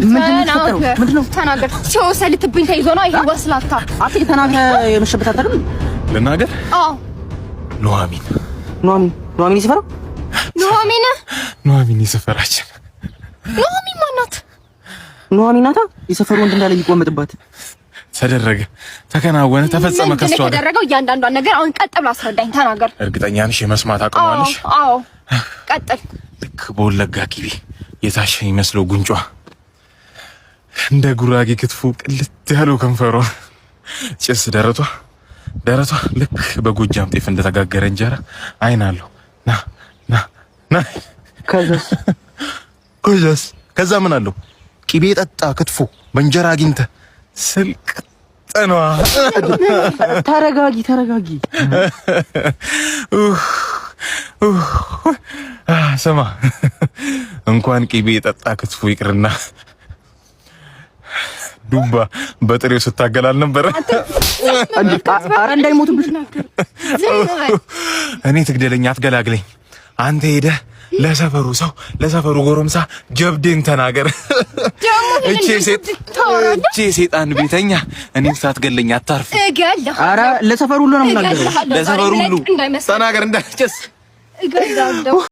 ምንድነው? ተናገር። ሲወሰልትብኝ ተይዞ ነው ይሄ ወስላታ። አጥቂ ተናገር። የመሸበት አታውቅም? ልናገር? አዎ። ኑሐሚን ይሰፈራ? ኑሐሚን ይሰፈራችን። ኑሐሚን ማናት? ኑሐሚን ናታ። የሰፈሩ ወንድ እንዳለ ይቆመጥባት ተደረገ፣ ተከናወነ፣ ተፈጸመ። ከሷ ጋር ተደረገው እያንዳንዷን ነገር አሁን ቀጥ ብላ አስረዳኝ። ተናገር። እርግጠኛ ነሽ የመስማት አቅሟለሽ? አዎ። ቀጥል። ልክ በወለጋ ቂቤ የታሸ ይመስለው ጉንጯ፣ እንደ ጉራጌ ክትፎ ቅልት ያለው ከንፈሯ፣ ጭስ ደረቷ ልክ በጎጃም ጤፍ እንደተጋገረ እንጀራ አይን አለው። ና ከዛ ምን አለው? ቂቤ ጠጣ ክትፎ በእንጀራ አግኝተ ስልቅ ጠኗ። ተረጋጊ። ስማ እንኳን ቂቤ የጠጣ ክትፎ ይቅርና ዱባ በጥሬው ስታገላል ነበር። ኧረ እንዳይሞቱብሽ። እኔ ትግደለኝ አትገላግለኝ። አንተ ሄደህ ለሰፈሩ ጎረምሳ ጀብዴን ተናገር። እቺ ሴጣን ቤተኛ እኔን ሳትገለኝ አታርፍ። ኧረ ለሰፈሩ ሁሉ ነው የምናገረው። ለሰፈሩ ሁሉ ተናገር እንዳይጨስ